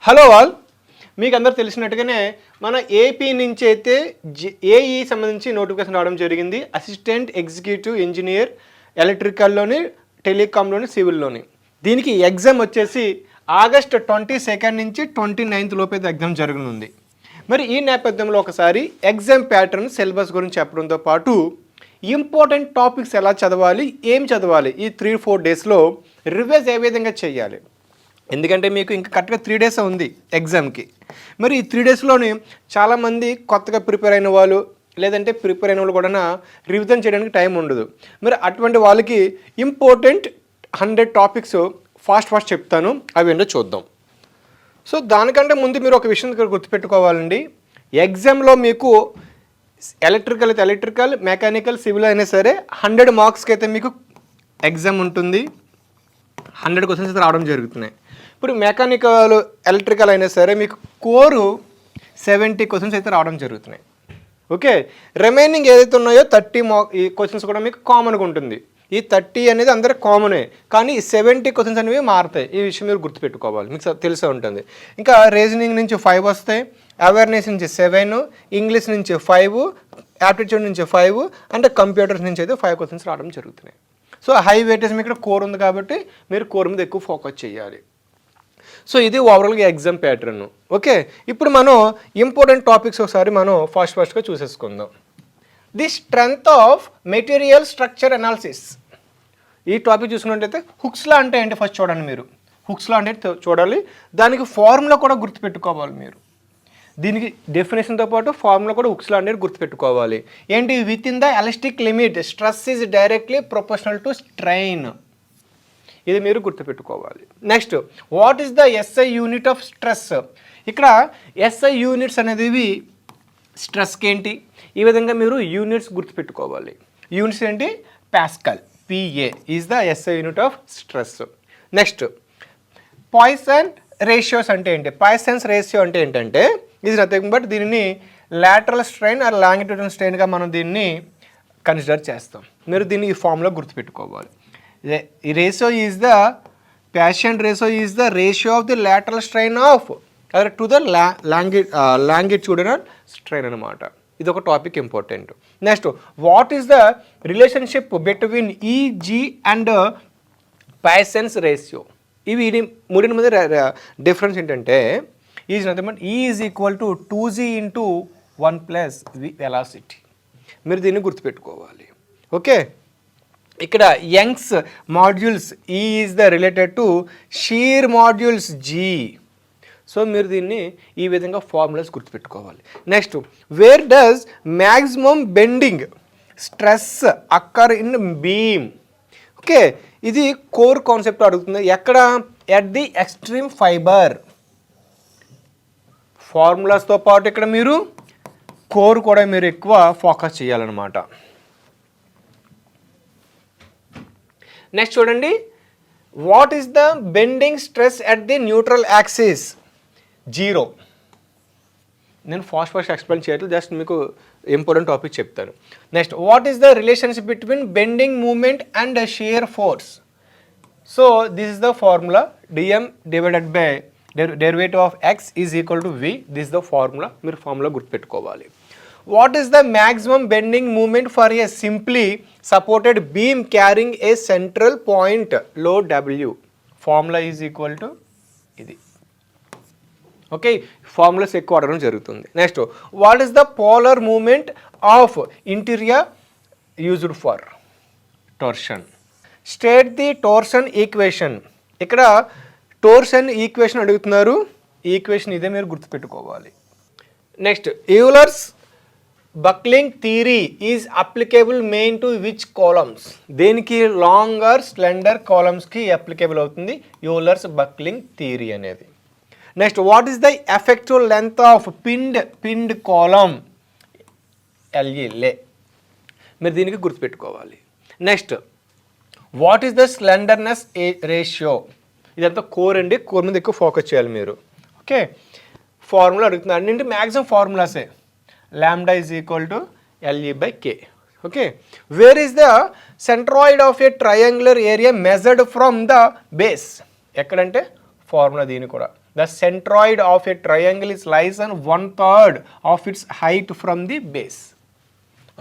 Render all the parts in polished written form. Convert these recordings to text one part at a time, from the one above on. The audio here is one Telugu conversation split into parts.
హలో ఆల్, మీకు అందరూ తెలిసినట్టుగానే మన ఏపీ నుంచి అయితే ఏఈ సంబంధించి నోటిఫికేషన్ రావడం జరిగింది. అసిస్టెంట్ ఎగ్జిక్యూటివ్ ఇంజనీర్ ఎలక్ట్రికల్లోని, టెలికాంలోని, సివిల్లోని. దీనికి ఎగ్జామ్ వచ్చేసి ఆగస్ట్ 22 నుంచి 29 లోపు అయితే ఎగ్జామ్ జరగనుంది. మరి ఈ నేపథ్యంలో ఒకసారి ఎగ్జామ్ ప్యాటర్న్, సిలబస్ గురించి చెప్పడంతో పాటు ఇంపార్టెంట్ టాపిక్స్ ఎలా చదవాలి, ఏం చదవాలి, ఈ 3-4 డేస్లో రివైజ్ ఏ విధంగా చేయాలి. ఎందుకంటే మీకు ఇంకా కరెక్ట్గా 3 డేస్ ఉంది ఎగ్జామ్కి. మరి ఈ 3 డేస్లోనే చాలామంది కొత్తగా ప్రిపేర్ అయిన వాళ్ళు, లేదంటే ప్రిపేర్ అయిన వాళ్ళు కూడా రివిజన్ చేయడానికి టైం ఉండదు. మరి అటువంటి వాళ్ళకి ఇంపార్టెంట్ 100 టాపిక్స్ ఫాస్ట్ చెప్తాను, అవి ఏంటో చూద్దాం. సో దానికంటే ముందు మీరు ఒక విషయం గుర్తుపెట్టుకోవాలండి. ఎగ్జామ్లో మీకు ఎలక్ట్రికల్ అయితే ఎలక్ట్రికల్, మెకానికల్, సివిల్ అయినా సరే 100 మార్క్స్కి అయితే మీకు ఎగ్జామ్ ఉంటుంది. 100 క్వశ్చన్స్ అయితే రావడం జరుగుతున్నాయి. ఇప్పుడు మెకానికల్, ఎలక్ట్రికల్ అయినా సరే మీకు కోరు 70 క్వశ్చన్స్ అయితే రావడం జరుగుతున్నాయి. ఓకే, రిమైనింగ్ ఏదైతే ఉన్నాయో 30 ఈ క్వశ్చన్స్ కూడా మీకు కామన్గా ఉంటుంది. ఈ 30 అనేది అందరికి కామనే, కానీ ఈ 70 క్వశ్చన్స్ అనేవి మారుతాయి. ఈ విషయం మీరు గుర్తుపెట్టుకోవాలి, మీకు తెలిసే ఉంటుంది. ఇంకా రీజనింగ్ నుంచి 5 వస్తాయి, అవేర్నెస్ నుంచి 7, ఇంగ్లీష్ నుంచి 5, యాప్టిట్యూడ్ నుంచి 5, అంటే కంప్యూటర్స్ నుంచి అయితే 5 క్వశ్చన్స్ రావడం జరుగుతున్నాయి. సో హై వెయిటేజ్ మీకు ఇక్కడ కోర్ ఉంది కాబట్టి మీరు కోర్ మీద ఎక్కువ ఫోకస్ చేయాలి. సో ఇది ఓవరాల్గా ఎగ్జామ్ ప్యాటర్న్. ఓకే, ఇప్పుడు మనం ఇంపార్టెంట్ టాపిక్స్ ఒకసారి మనం ఫాస్ట్గా చూసేసుకుందాం. The strength of material structure analysis. ఈ టాపిక్ చూసుకున్నట్టయితే హుక్స్లా అంటే ఏంటి ఫస్ట్ చూడండి. మీరు హుక్స్లా అంటే చూడాలి, దానికి ఫార్ములా కూడా గుర్తుపెట్టుకోవాలి. మీరు దీనికి డెఫినేషన్తో పాటు ఫార్ములా కూడా హుక్స్లా అనేది గుర్తుపెట్టుకోవాలి. ఏంటి? With in the elastic limit stress is directly proportional to strain. ఇది మీరు గుర్తుపెట్టుకోవాలి. Next, what is the SI unit of stress. ఇక్కడ ఎస్ఐ యూనిట్స్ అనేది స్ట్రెస్కి ఏంటి, ఈ విధంగా మీరు యూనిట్స్ గుర్తుపెట్టుకోవాలి. యూనిట్స్ ఏంటి? Pascal, PA is the SI unit of stress. Next, poison ratios అంటే ఏంటి? పాయిసన్స్ రేషియో అంటే ఏంటంటే ఇది నథింగ్ బట్ దీనిని లాటరల్ స్ట్రెయిన్ ఆర్ లాంగిట్యూడల్ స్ట్రెయిన్గా మనం దీన్ని కన్సిడర్ చేస్తాం. మీరు దీన్ని ఈ ఫామ్లో గుర్తుపెట్టుకోవాలి. ఈ ratio is the patient ratio is the ratio of the lateral strain of to the longitudinal strain అనమాట. ఇది ఒక topic important. Next, what is the relationship between E G and Poisson's ratio. ఇవి మూడింటి మధ్య డిఫరెన్స్ ఏంటంటే is nothing but E is equal to 2g into 1 plus V velocity. మీరు దీన్ని గుర్తుపెట్టుకోవాలి. ఓకే, ఇక్కడ Young's modulus E is the related to shear modulus G. So మీరు దీన్ని ఈ విధంగా ఫార్ములాస్ గుర్తుపెట్టుకోవాలి. Next, where does maximum bending stress occur in beam. Okay, ఇది కోర్ కాన్సెప్ట్ అడుగుతుంది. ఎక్కడ? At the extreme fibre. ఫార్ములాస్తో పాటు ఇక్కడ మీరు కోర్ కూడా మీరు ఎక్కువ ఫోకస్ చేయాలన్నమాట. నెక్స్ట్ చూడండి, what is the bending stress at the neutral axis? 0. నేను ఫాస్ట్ ఎక్స్ప్లెయిన్ చేయట్లేదు, జస్ట్ మీకు ఇంపార్టెంట్ టాపిక్ చెప్తాను. Next, what is the relationship between bending moment and shear force? So this is the formula, dm divided by derivative of x is equal to v. This the formula, మీరు ఫార్ములా గుర్తుపెట్టుకోవాలి. What is the maximum bending moment for a simply supported beam carrying a central point లో w? Formula is equal to ఇది. ఓకే, ఫార్ములాస్ ఎక్కువ అడగడం జరుగుతుంది. Next, what is the polar moment of interior used for torsion? State the torsion equation. ఇక్కడ టోర్షన్ ఈక్వేషన్ అడుగుతున్నారు. ఈ ఈక్వేషన్ ఇదే మీరు గుర్తుపెట్టుకోవాలి. Next, Euler's buckling theory is applicable main to which columns? దేనికి? లాంగ్ ఆర్ స్లెండర్ కాలమ్స్కి అప్లికేబుల్ అవుతుంది యూలర్స్ బక్లింగ్ థియరీ అనేది. Next, what is the effective length of pinned column? లే. మీరు దీనికి గుర్తుపెట్టుకోవాలి. Next, what is the slenderness ratio? ఇదంతా కోర్ అండి, కోర్ మీద ఎక్కువ ఫోకస్ చేయాలి మీరు. ఓకే, ఫార్ములా అడుగుతున్నారు అన్నింటి మ్యాక్సిమం ఫార్ములాసే. Lambda is equal to LE/K. Okay, where is the centroid of a triangular area measured from the base? ఎక్కడంటే ఫార్ములా దీని కూడా The centroid of a triangle is lies on 1/3 of its height from the base.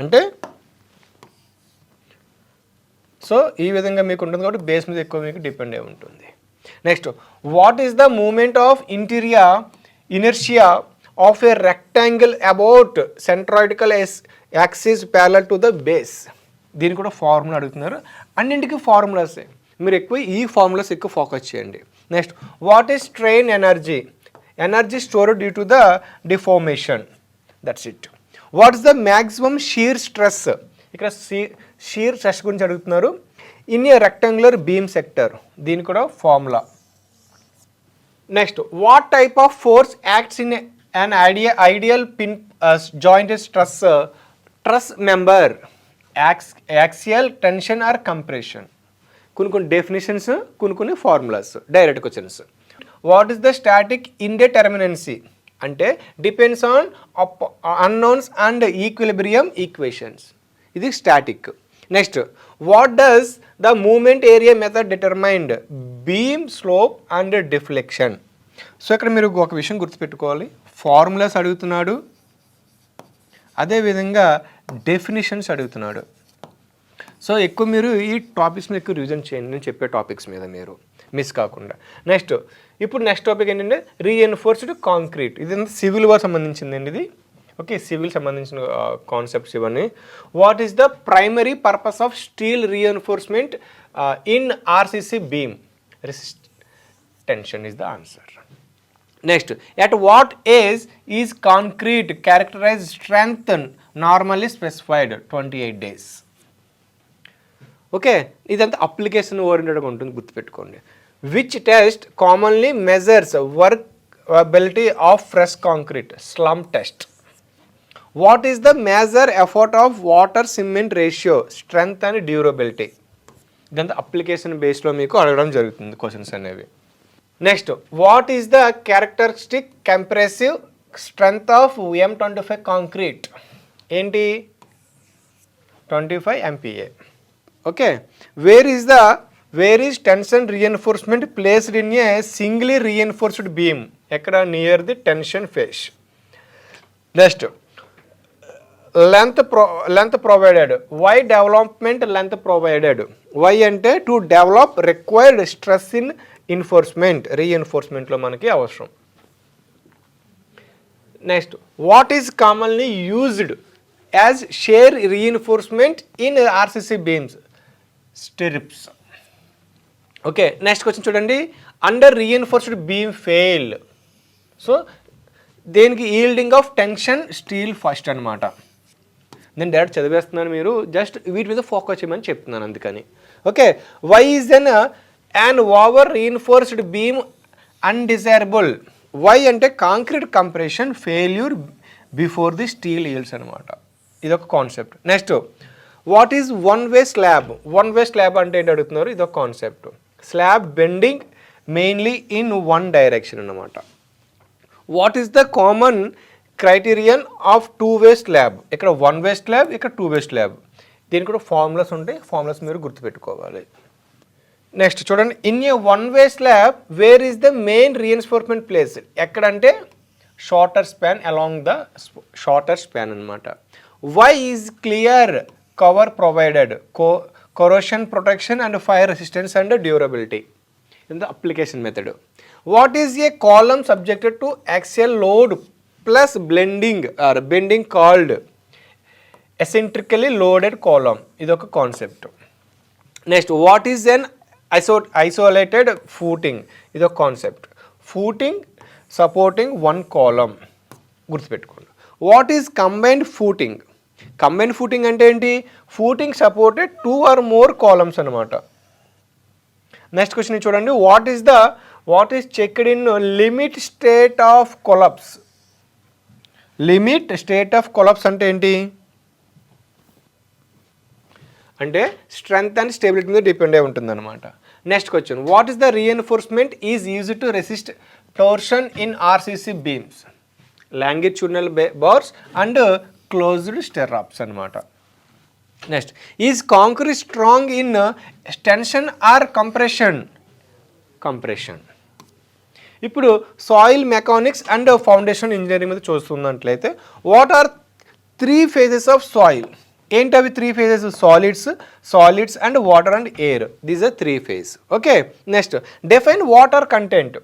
అంటే సో ఈ విధంగా మీకు ఉంటుంది కాబట్టి బేస్ మీద ఎక్కువ మీకు డిపెండ్ అయి ఉంటుంది. Next, what is the moment of inertia of a rectangle about centroidal axis parallel to the base? దీన్ని కూడా ఫార్ములా అడుగుతున్నారు. అన్నింటికి ఫార్ములాసే, మీరు ఎక్కువ ఈ ఫార్ములాస్ ఎక్కువ ఫోకస్ చేయండి. Next, what is strain energy? Energy stored due to the deformation. That's it. What is the maximum shear stress? ఇక్కడ షీర్ స్ట్రెస్ గురించి అడుగుతున్నారు. In a rectangular beam sector, దీని కూడా formula. Next, what type of force acts in an ideal pin jointed truss member? Axial, tension or compression. కొన్ని డెఫినేషన్స్, కొన్ని formulas, direct questions. What is the static indeterminacy? అంటే depends on unknowns and equilibrium equations. ఇది static. Next, what does the moment area method determined? Beam, slope and deflection. So ఇక్కడ మీరు ఒక విషయం గుర్తుపెట్టుకోవాలి, ఫార్ములాస్ అడుగుతున్నాడు, అదేవిధంగా డెఫినేషన్స్ అడుగుతున్నాడు. సో ఎక్కువ మీరు ఈ టాపిక్స్ మీద ఎక్కువ రివిజన్ చేయండి, నేను చెప్పే టాపిక్స్ మీద మీరు మిస్ కాకుండా. నెక్స్ట్ టాపిక్ ఏంటంటే రీఎన్ఫోర్స్డ్ కాంక్రీట్. ఇది సివిల్ వార్ సంబంధించిందండి ఇది. ఓకే, సివిల్ సంబంధించిన కాన్సెప్ట్స్ ఇవన్నీ. What is the primary purpose of steel reinforcement in RCC beam? Resist tension is the answer. Next, at what age is concrete characterise strength normally specified? 28 days. Okay, ఇదంతా అప్లికేషన్ ఓరియంటెడ్గా ఉంటుంది, గుర్తుపెట్టుకోండి. Which test commonly measures workability of fresh concrete? Slum test. What is the major effort of water cement ratio? Strength and durability. ఇదంతా అప్లికేషన్ బేస్లో మీకు అడగడం జరుగుతుంది క్వశ్చన్స్ అనేవి. Next, what is the characteristic compressive strength of M25 concrete? ఏంటి? 25 MPa. Okay, where is tension reinforcement placed in a singly reinforced beam? ఎక్కడ? Near the tension face. Next, length provided. Why development length provided? Why అంటే to develop required stress in reinforcement, రీఎన్ఫోర్స్మెంట్లో మనకి అవసరం. Next, what is commonly used as shear reinforcement in RCC beams? Stirrups. Okay, next question చూడండి. Under reinforced beam fail. So దేనికి? Yielding of tension steel first అనమాట. నేను డైరెక్ట్ చదివేస్తున్నాను, మీరు జస్ట్ వీటి మీద ఫోకస్ చేయమని చెప్తున్నాను అందుకని. Okay, why is an over reinforced beam undesirable? Why అంటే concrete compression failure before the steel yields అనమాట. ఇదొక concept. Next, what is one way slab? One way slab అంటే ఏంటి అడుగుతున్నారు, ఇదొక concept. Slab bending mainly in one direction అన్నమాట. What is the common criterion of two way slab? ఇక్కడ వన్ వే స్లాబ్, ఇక్కడ టూ వే స్లాబ్. దీనికి కూడా ఫార్ములాస్ ఉంటాయి, ఫార్ములాస్ మీరు గుర్తుపెట్టుకోవాలి. నెక్స్ట్ చూడండి, in a one way slab where is the main reinforcement place? ఎక్కడంటే shorter span, along the shorter span అనమాట. Why is clear cover provided? corrosion protection and fire resistance and durability in the application method. What is a column subjected to axial load plus bending called eccentrically loaded column? Idoka concept. Next, what is an isolated footing? Idoka concept. Footing supporting one column. గుర్తుపెట్టుకోండి. What is combined footing? Combined footing అంటే ఏంటి? Footing supported 2 or more columns అనమాట. నెక్స్ట్ క్వశ్చన్ చూడండి, what is checked in limit state of collapse? Limit state of collapse అంటే ఏంటి? అంటే స్ట్రెంగ్త్ అండ్ స్టెబిలిటీ మీద డిపెండ్ అయి ఉంటుంది అనమాట. Next question, what is the reinforcement is used to resist torsion in RCC beams? Longitudinal bars and closed stirrups అనమాట. Next, is concrete strong in tension or compression? Compression. ఇప్పుడు soil mechanics and foundation engineering మీద చూస్తున్నట్లయితే what are 3 phases of soil? ఏంటి అవి 3 phases? Solids and water and air. These are 3 phases. Okay, next define water content.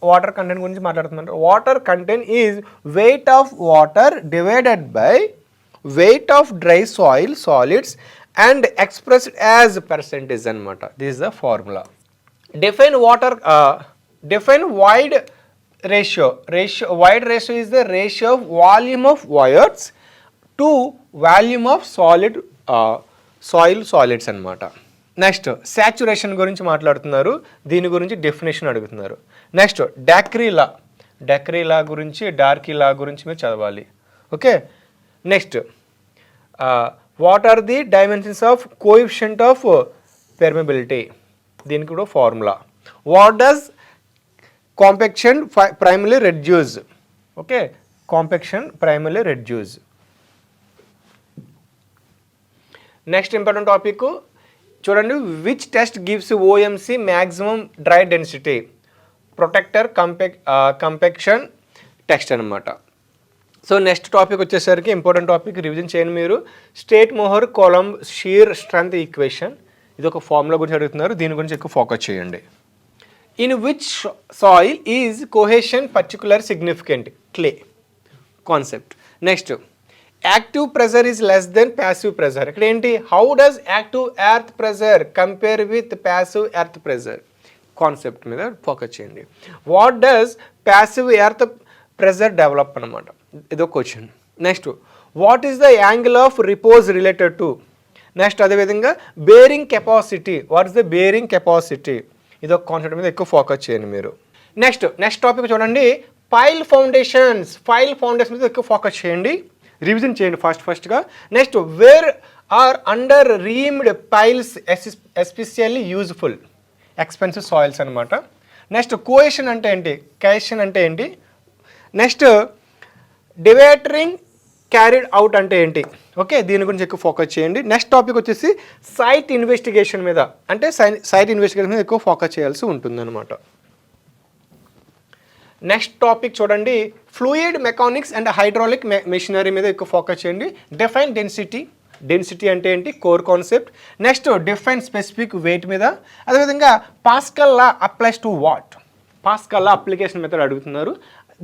Water content గురించి మాట్లాడుతున్నారు. Water content is weight of water divided by weight of dry soil solids and expressed as percentage అనమాట. This is the formula. Define wide ratio. Wide ratio is the ratio of volume of wires to volume of soil solids అనమాట. నెక్స్ట్ సాచురేషన్ గురించి మాట్లాడుతున్నారు. దీని గురించి డెఫినేషన్ అడుగుతున్నారు. నెక్స్ట్ డాక్రీ లా గురించి మీరు చదవాలి. Okay, next what are the dimensions of coefficient of permeability? దీనికి కూడా formula. What does compaction primary reduce? Okay, compaction primary reduce. Next important topic చూడండి. Which test gives OMC maximum dry density? Proctor compaction test అనమాట. సో నెక్స్ట్ టాపిక్ వచ్చేసరికి ఇంపార్టెంట్ టాపిక్, రివిజన్ చేయండి మీరు. State Mohr Coulomb shear strength equation. ఇది ఒక ఫార్ములా గురించి అడుగుతున్నారు. దీని గురించి ఎక్కువ ఫోకస్ చేయండి. In which soil is cohesion particular significant? Clay concept. Next active pressure is less than passive pressure. ఇక్కడ ఏంటి? How does active earth pressure compare with passive earth pressure? Concept మీద ఫోకస్ చేయండి. What does passive earth pressure develop అనమాట. ఇదో question. Next what is the angle of repose related to? Next అదేవిధంగా bearing capacity. What is the bearing capacity? ఇదొక కాన్సెప్ట్ మీద ఎక్కువ ఫోకస్ చేయండి మీరు. నెక్స్ట్ టాపిక్ చూడండి. పైల్ ఫౌండేషన్స్ మీద ఎక్కువ ఫోకస్ చేయండి, రివిజన్ చేయండి ఫస్ట్గా. Next where are under reamed piles especially useful? Expensive soils అనమాట. నెక్స్ట్ కోహెషన్ అంటే ఏంటి? నెక్స్ట్ డివేటరింగ్ క్యారీడ్ అవుట్ అంటే ఏంటి? ఓకే, దీని గురించి ఎక్కువ ఫోకస్ చేయండి. నెక్స్ట్ టాపిక్ వచ్చేసి సైట్ ఇన్వెస్టిగేషన్ మీద, అంటే సైట్ ఇన్వెస్టిగేషన్ మీద ఎక్కువ ఫోకస్ చేయాల్సి ఉంటుంది అనమాట. నెక్స్ట్ టాపిక్ చూడండి. Fluid mechanics and hydraulic machinery మీద ఎక్కువ ఫోకస్ చేయండి. డిఫైన్ డెన్సిటీ అంటే ఏంటి? Core concept. Next define specific weight మీద. అదేవిధంగా Pascal law applies to what? Pascal law application method అడుగుతున్నారు.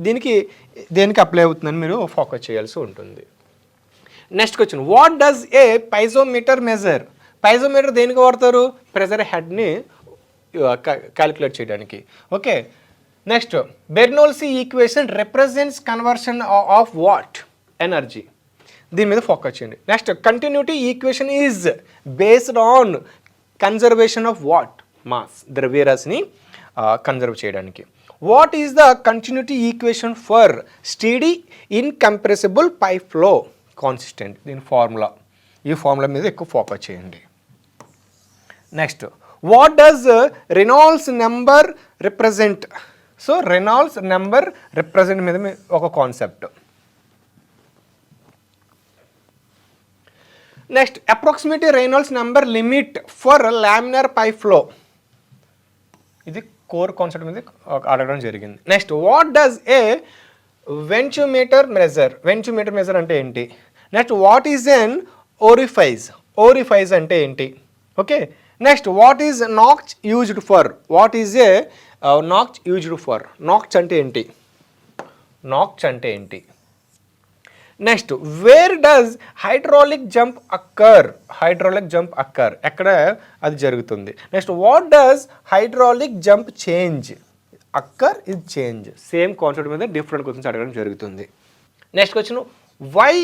దేనికి అప్లై అవుతుందని మీరు ఫోకస్ చేయాల్సి ఉంటుంది. Next question. What does a piezometer measure? Piezometer దేనికి వాడతారు? ప్రెజర్ హెడ్ని క్యాలిక్యులేట్ చేయడానికి. Okay, next Bernoulli equation represents conversion of what? Energy. దీని మీద ఫోకస్ చేయండి. Next continuity equation is based on conservation of what? Mass, ద్రవ్యరాశిని కన్జర్వ్ చేయడానికి. What is the continuity equation for study incompressible pipe flow consistent? దీని ఫార్ములా. ఈ ఫార్ములా మీద ఎక్కువ ఫోకస్ చేయండి. Next what does Reynolds number represent? So Reynolds number represent మీద ఒక concept. Next approximate Reynolds number limit for laminar pipe flow. ఇది కోర్ కాన్సెప్ట్ మీద అడగడం జరిగింది. Next what does a venturimeter measure అంటే ఏంటి? Next what is an orifice అంటే ఏంటి? Okay, next what is notch used for? Notch అంటే ఏంటి? Next where does hydraulic jump occur? ఎక్కడ అది జరుగుతుంది? Next what does hydraulic jump change? Occur ఇది చేంజ్. సేమ్ కాన్సెప్ట్ మీద డిఫరెంట్ క్వశ్చన్స్ అడగడం జరుగుతుంది. Next question. Why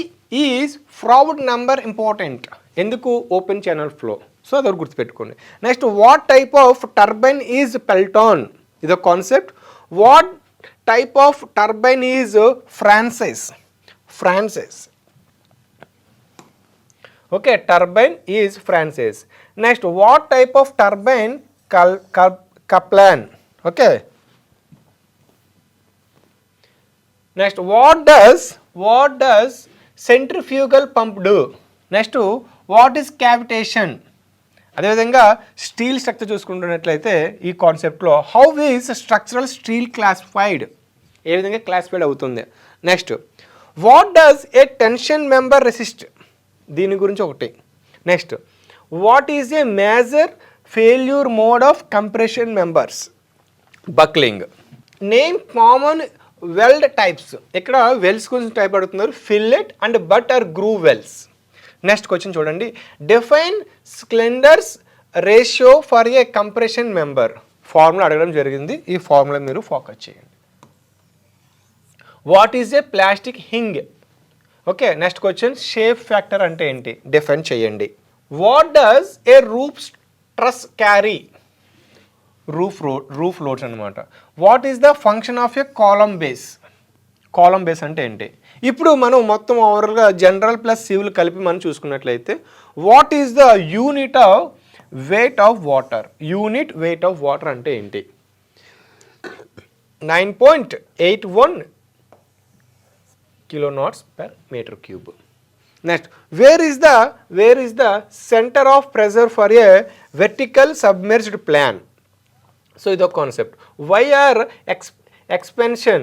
is Froude number important? ఎందుకు? Open channel flow. సో అది గుర్తుపెట్టుకోండి. Next what type of turbine is Pelton? ఇది ఒక concept. What type of turbine is Francis? Okay, turbine is Francis. Next what type of turbine? Kaplan. Okay, next what does centrifugal pump do? Next what is cavitation? అదేవిధంగా స్టీల్ స్ట్రక్చర్ చూసుకుంటున్నట్లయితే ఈ కాన్సెప్ట్లో how is structural steel classified, ఏ విధంగా క్లాసిఫైడ్ అవుతుంది. Next what does a tension member resist, దీని గురించి ఒకటి. Next what is a major failure mode of compression members, buckling. Name common weld types, ఇక్కడ వెల్స్ గురించి టైప్ అడుగుతున్నారు, fillet and but are groove welds. Next question చూడండి, define slenderness ratio for a compression member, formula అడగడం జరిగింది, ఈ ఫార్ములా మీరు ఫోకస్ చేయండి. What is a plastic hinge, okay. Next question shape factor అంటే ఏంటి, డిఫైన్ చేయండి. What does a roof truss carry, roof loads అనమాట. What is the function of a column base, column base అంటే ఏంటి. ఇప్పుడు మనం మొత్తం ఓవరాల్గా జనరల్ ప్లస్ సివిల్ కలిపి మనం చూసుకున్నట్లయితే what is the unit of weight of water, unit weight of water అంటే ఏంటి, 9.81 kilonewtons per meter cube. Next, where is the center of pressure for a vertical submerged plan? So ఇది ఒక concept. Why are expansion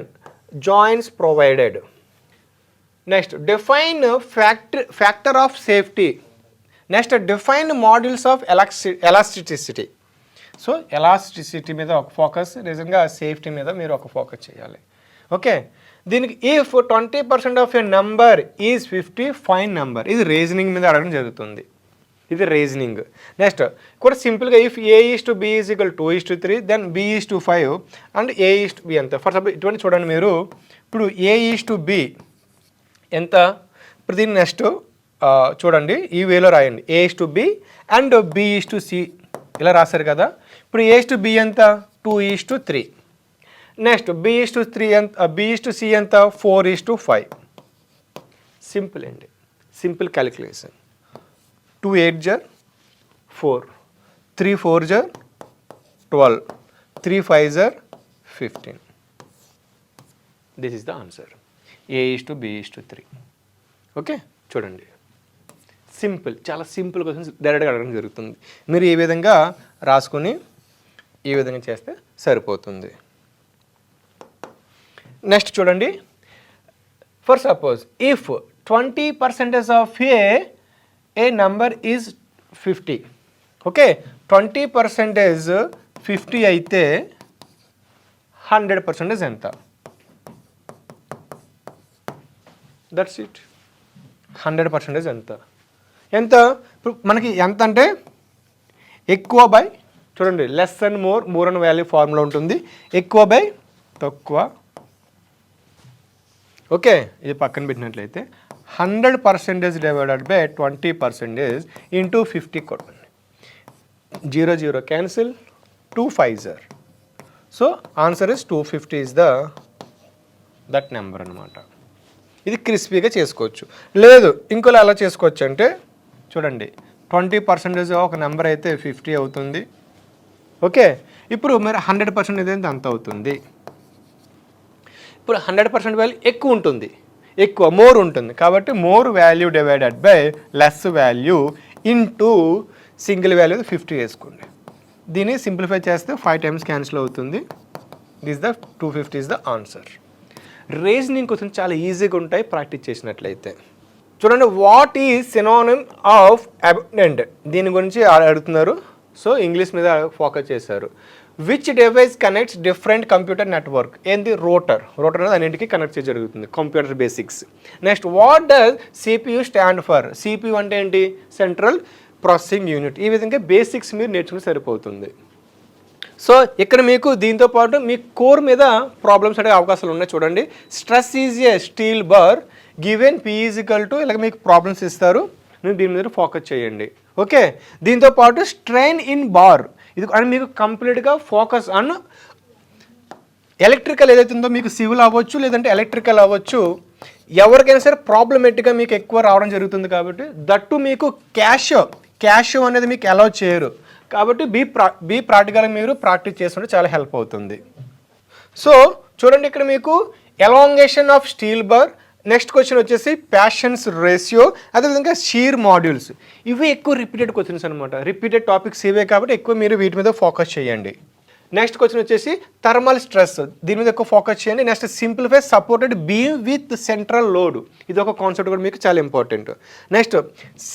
joints provided? Next, define factor of safety. Next, define modules of elasticity. So elasticity మీద ఒక ఫోకస్, నిజంగా సేఫ్టీ మీద మీరు ఒక ఫోకస్ చేయాలి. ఓకే, దీనికి if 20% of a number is 50 fine number, ఇది రీజనింగ్ మీద అడగడం జరుగుతుంది, ఇది రీజనింగ్. నెక్స్ట్ కూడా సింపుల్గా if A is to B is equal 2:3 then B is to 5 and A is to B ఎంత. ఫర్ సపోజ్ ఇటువంటి చూడండి మీరు, ఇప్పుడు ఏ ఈజ్ టు బి ఎంత, ఇప్పుడు దీన్ని నెక్స్ట్ చూడండి ఈ వేలో రాయండి, A is to B and B is to C ఇలా రాశారు కదా. ఇప్పుడు ఏ ఈజ్ టు బి ఎంత, 2:3. నెక్స్ట్ బి ఈజ్ టు 3 ఎంత, బి ఈజ్ టు సి ఎంత, 4:5. సింపుల్ అండి, simple calculation. 2 8 జర్ 4, 3 4 జర్ 12, 3 5 జర్ 15. This is the answer, A is to B is to 3. Okay, చూడండి సింపుల్, చాలా సింపుల్ క్వశ్చన్స్ డైరెక్ట్గా అడగడం జరుగుతుంది. మీరు ఈ విధంగా రాసుకొని ఈ విధంగా చేస్తే సరిపోతుంది. నెక్స్ట్ చూడండి, for suppose if 20% of A number is 50, okay, 20% 50 అయితే 100% ఎంత, దట్స్ ఇట్. 100% ఎంత, ఇప్పుడు మనకి ఎంత అంటే ఎక్కువ బై, చూడండి less and more and value formula ఉంటుంది, ఎక్కువ బై తక్కువ. ఓకే, ఇది పక్కన పెట్టినట్లయితే 100% డివైడెడ్ బై 20% ఇంటూ 50 కొట్టండి, 0 0 క్యాన్సిల్, 2 5 జర్. So answer is 250 is that number అనమాట. ఇది క్రిస్పీగా చేసుకోవచ్చు, లేదు ఇంకోలా ఎలా చేసుకోవచ్చు అంటే చూడండి 20% ఒక నెంబర్ అయితే 50 అవుతుంది. ఓకే, ఇప్పుడు మరి 100% అయితే అంత అవుతుంది. ఇప్పుడు 100% వాల్యూ ఎక్కువ ఉంటుంది, ఎక్కువ మోర్ ఉంటుంది కాబట్టి more value divided by less value into single value 50 వేసుకోండి. దీన్ని సింప్లిఫై చేస్తే 5 times క్యాన్సిల్ అవుతుంది. This the 250 is the answer. Reasoning question చాలా ఈజీగా ఉంటాయి ప్రాక్టీస్ చేసినట్లయితే. చూడండి, what is synonym of abundant, దీని గురించి అడుగుతున్నారు. సో ఇంగ్లీష్ మీద ఫోకస్ చేశారు. Which device connects different computer network, ఏంది రోటర్, రోటర్ అనేది అన్నింటికి కనెక్ట్ చేసి జరుగుతుంది, computer basics. Next what does CPU stand for, CPU అంటే ఏంటి, సెంట్రల్ ప్రాసెసింగ్ యూనిట్. ఈ విధంగా బేసిక్స్ మీరు నేర్చుకుని సరిపోతుంది. సో ఇక్కడ మీకు దీంతో పాటు మీ కోర్ మీద ప్రాబ్లమ్స్ అనే అవకాశాలు ఉన్నాయి. చూడండి, stress is a steel bar given P is equal to, ఇలాగ మీకు ప్రాబ్లమ్స్ ఇస్తారు, మీరు దీని మీద ఫోకస్ చేయండి. ఓకే, దీంతో పాటు స్ట్రెయిన్ ఇన్ బార్, ఇది అని మీకు కంప్లీట్గా ఫోకస్ ఆన్ ఎలక్ట్రికల్ ఏదైతే ఉందో, మీకు సివిల్ అవ్వచ్చు లేదంటే ఎలక్ట్రికల్ అవ్వచ్చు, ఎవరికైనా సరే ప్రాబ్లమేటిక్గా మీకు ఎక్కువ రావడం జరుగుతుంది. కాబట్టి దట్టు మీకు క్యాష్ అనేది మీకు అలౌ చేయరు. కాబట్టి బీ ప్రాక్టికల్గా మీరు ప్రాక్టీస్ చేసుకుంటే చాలా హెల్ప్ అవుతుంది. సో చూడండి, ఇక్కడ మీకు elongation of steel bar, next question వచ్చేసి ప్యాషన్స్ రేషియో, అదేవిధంగా షీర్ మాడ్యూల్స్. ఇవి ఎక్కువ రిపీటెడ్ క్వశ్చన్స్ అనమాట. రిపీటెడ్ టాపిక్స్ ఇవే కాబట్టి ఎక్కువ మీరు వీటి మీద ఫోకస్ చేయండి. నెక్స్ట్ క్వశ్చన్ వచ్చేసి థర్మల్ స్ట్రెస్, దీని మీద ఎక్కువ ఫోకస్ చేయండి. Next simplify supported beam with central load, ఇది ఒక కాన్సెప్ట్ కూడా మీకు చాలా important. Next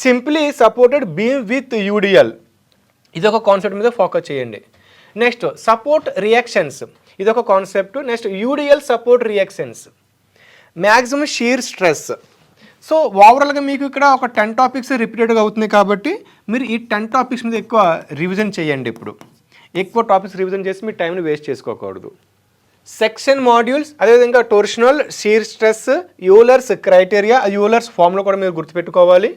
simply supported beam with UDL, ఇది ఒక కాన్సెప్ట్ మీద ఫోకస్ చేయండి. నెక్స్ట్ సపోర్ట్ రియాక్షన్స్, ఇది ఒక concept. Next UDL support reactions, maximum shear stress. So ఓవరాల్గా మీకు ఇక్కడ ఒక 10 టాపిక్స్ రిపీటెడ్గా అవుతుంది కాబట్టి మీరు ఈ 10 టాపిక్స్ మీద ఎక్కువ రివిజన్ చేయండి. ఇప్పుడు ఎక్కువ టాపిక్స్ రివిజన్ చేసి మీ టైంని వేస్ట్ చేసుకోకూడదు. సెక్షన్ మాడ్యూల్స్, అదేవిధంగా torsional, shear stress, Euler's criteria, Euler's formula కూడా మీరు గుర్తుపెట్టుకోవాలి.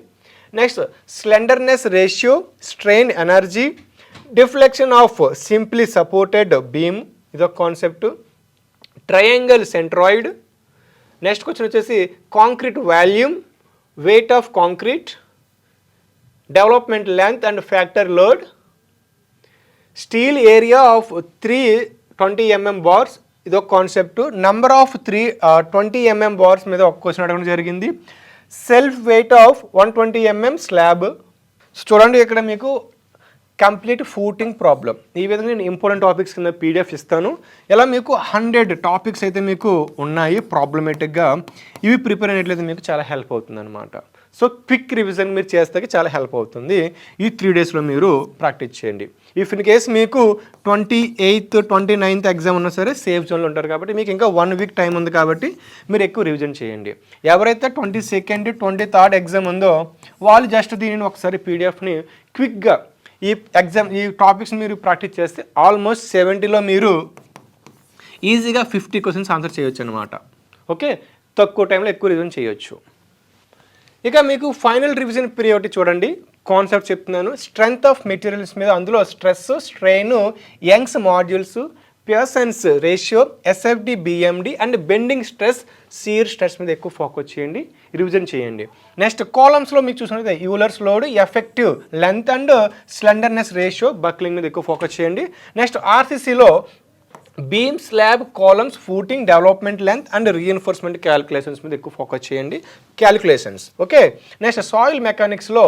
Next slenderness ratio, strain energy, deflection of simply supported beam, ఇదొక concept. Triangle centroid. Next question వచ్చేసి concrete volume, weight of concrete, development length and factor load, steel area of 320 mm bars, ఇదొక concept. Number of 320 mm bars మీద ఒక క్వశ్చన్ అడగడం జరిగింది. Self weight of 120 mm slab. చూడండి ఇక్కడ మీకు కంప్లీట్ ఫూటింగ్ ప్రాబ్లం. ఈ విధంగా నేను ఇంపార్టెంట్ టాపిక్స్ కింద పీడిఎఫ్ ఇస్తాను. ఇలా మీకు 100 టాపిక్స్ అయితే మీకు ఉన్నాయి ప్రాబ్లమేటిక్గా. ఇవి ప్రిపేర్ అయినట్లయితే మీకు చాలా హెల్ప్ అవుతుంది అనమాట. సో క్విక్ రివిజన్ మీరు చేస్తే చాలా హెల్ప్ అవుతుంది. ఈ 3 డేస్లో మీరు ప్రాక్టీస్ చేయండి. ఇఫ్ ఇన్ కేస్ మీకు 28th 29th ఎగ్జామ్ ఉన్నా సరే సేఫ్ జోన్లో ఉంటారు కాబట్టి మీకు ఇంకా 1 వీక్ టైం ఉంది కాబట్టి మీరు ఎక్కువ రివిజన్ చేయండి. ఎవరైతే 22nd 23rd ఎగ్జామ్ ఉందో వాళ్ళు జస్ట్ దీనిని ఒకసారి పీడిఎఫ్ని క్విక్గా ఈ టాపిక్స్ మీరు ప్రాక్టీస్ చేస్తే ఆల్మోస్ట్ 70లో మీరు ఈజీగా 50 క్వశ్చన్స్ ఆన్సర్ చేయొచ్చు అనమాట. ఓకే, తక్కువ టైంలో ఎక్కువ రివిజన్ చేయొచ్చు. ఇక మీకు ఫైనల్ రివిజన్ పీరియడ్ చూడండి, కాన్సెప్ట్ చెప్తున్నాను. స్ట్రెంగ్త్ ఆఫ్ మెటీరియల్స్ మీద, అందులో stress, strain, Young's modulus, Poisson's ratio, SFD, BMD and bending stress, shear stress మీద ఎక్కువ ఫోకస్ చేయండి, రివిజన్ చేయండి. నెక్స్ట్ కాలమ్స్లో మీకు చూసినట్లయితే Euler's load, effective length and slenderness ratio, buckling మీద ఎక్కువ ఫోకస్ చేయండి. నెక్స్ట్ ఆర్సీసీలో beam, slab, columns, footing, development length and reinforcement calculations మీద ఎక్కువ ఫోకస్ చేయండి, క్యాలిక్యులేషన్స్. ఓకే, నెక్స్ట్ సాయిల్ మెకానిక్స్లో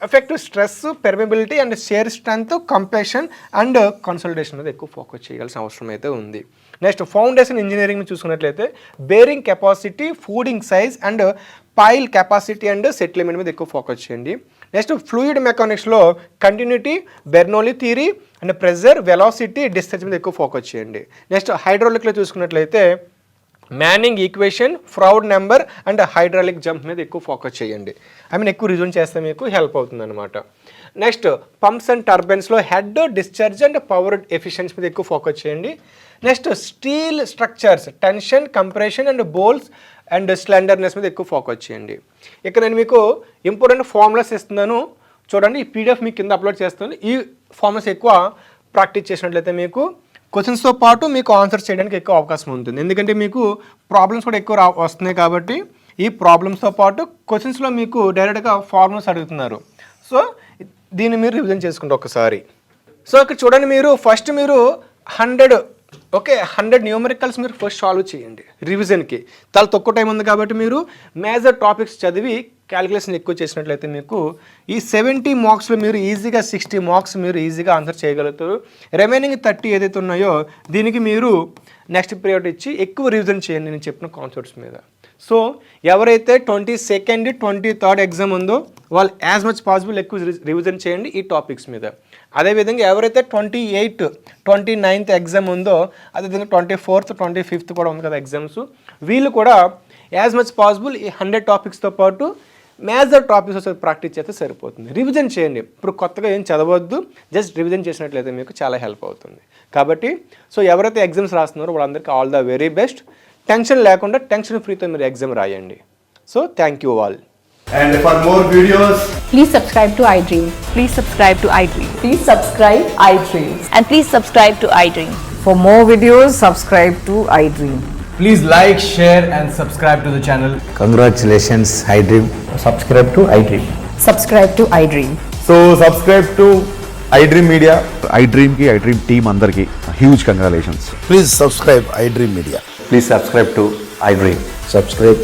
effective stress, permeability and shear strength, compression and consultation మీద ఎక్కువ ఫోకస్ చేయాల్సిన అవసరం అయితే ఉంది. నెక్స్ట్ ఫౌండేషన్ ఇంజనీరింగ్ చూసుకున్నట్లయితే bearing capacity, footing size and pile capacity and settlement మీద ఎక్కువ ఫోకస్ చేయండి. నెక్స్ట్ ఫ్లూయిడ్ మెకానిక్స్లో continuity, Bernoulli theory and pressure, velocity, distance మీద ఎక్కువ ఫోకస్ చేయండి. నెక్స్ట్ హైడ్రాలిక్లో చూసుకున్నట్లయితే Manning equation, Froude number and hydraulic jump మీద ఎక్కువ ఫోకస్ చేయండి. ఎక్కువ రిజన్ చేస్తే మీకు హెల్ప్ అవుతుంది అనమాట. నెక్స్ట్ పంప్స్ అండ్ టర్బైన్స్లో head, discharge and power efficiency మీద ఎక్కువ ఫోకస్ చేయండి. Next steel structures, tension, compression and bolts and slenderness మీద ఎక్కువ ఫోకస్ చేయండి. ఇక్కడ నేను మీకు ఇంపార్టెంట్ ఫార్ములాస్ ఇస్తున్నాను చూడండి, ఈ పీడిఎఫ్ మీకు కింద అప్లోడ్ చేస్తాను. ఈ ఫార్ములాస్ ఎక్కువ ప్రాక్టీస్ చేసినట్లయితే మీకు క్వశ్చన్స్తో పాటు మీకు ఆన్సర్ చేయడానికి ఎక్కువ అవకాశం ఉంటుంది. ఎందుకంటే మీకు ప్రాబ్లమ్స్ కూడా ఎక్కువ వస్తున్నాయి కాబట్టి ఈ ప్రాబ్లమ్స్తో పాటు క్వశ్చన్స్లో మీకు డైరెక్ట్గా ఫార్ములాస్ అడుగుతున్నారు. సో దీన్ని మీరు రివిజన్ చేసుకుంటే ఒకసారి. సో ఇక్కడ చూడండి, మీరు ఫస్ట్ మీరు 100 న్యూమరికల్స్ మీరు ఫస్ట్ సాల్వ్ చేయండి రివిజన్కి. చాలా తక్కువ టైం ఉంది కాబట్టి మీరు మేజర్ టాపిక్స్ చదివి క్యాలిక్యులేషన్ ఎక్కువ చేసినట్లయితే మీకు ఈ 70 మార్క్స్లో మీరు ఈజీగా 60 మార్క్స్ మీరు ఈజీగా ఆన్సర్ చేయగలుగుతారు. రిమైనింగ్ 30 ఏదైతే ఉన్నాయో దీనికి మీరు నెక్స్ట్ పీరియడ్ ఇచ్చి ఎక్కువ రివిజన్ చేయండి నేను చెప్పిన కాన్సెప్ట్స్ మీద. సో ఎవరైతే 22nd 23rd ఎగ్జామ్ ఉందో వాళ్ళు యాజ్ మచ్ పాసిబుల్ ఎక్కువ రివిజన్ చేయండి ఈ టాపిక్స్ మీద. అదేవిధంగా ఎవరైతే 28th 29th ఎగ్జామ్ ఉందో, అదేవిధంగా 24th 25th కూడా ఉంది కదా ఎగ్జామ్స్, వీళ్ళు కూడా యాజ్ మచ్ పాసిబుల్ ఈ 100 టాపిక్స్తో పాటు మేజర్ టాపిక్స్ వచ్చి ప్రాక్టీస్ చేస్తే సరిపోతుంది. రివిజన్ చేయండి, ఇప్పుడు కొత్తగా ఏం చదవద్దు, జస్ట్ రివిజన్ చేసినట్లయితే మీకు చాలా హెల్ప్ అవుతుంది. కాబట్టి సో ఎవరైతే ఎగ్జామ్స్ రాస్తున్నారో వాళ్ళందరికీ all the very best. Tension లేకుండా టెన్షన్ ఫ్రీతో మీరు ఎగ్జామ్ రాయండి. So thank you all. And for more videos, please subscribe to iDream. Please subscribe to iDream. Please subscribe iDream. And please subscribe to iDream. For more videos, subscribe to iDream. please like, share and subscribe to the channel. Congratulations, iDream. Subscribe to iDream. Subscribe to iDream. So subscribe to iDream Media. iDream ki iDream team andarki huge congratulations. Please subscribe iDream Media. Please subscribe to iDream. Subscribe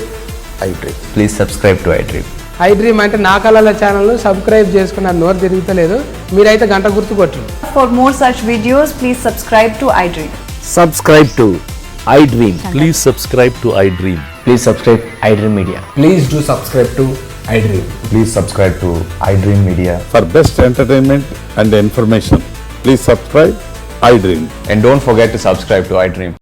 iDream. Please subscribe to iDream. I dream అంటే నా కళల ఛానల్ సబ్స్క్రైబ్ చేసుకున్న నోరు తిరుగుతలేదు, మీరైతే గంట గుర్తు కొట్టరు. For more such videos, please subscribe to iDream. Subscribe to iDream. Please subscribe to iDream. Please subscribe iDream Media. Please do subscribe to iDream. Please subscribe to iDream Media. For best entertainment and information, please subscribe iDream. And don't forget to subscribe to iDream.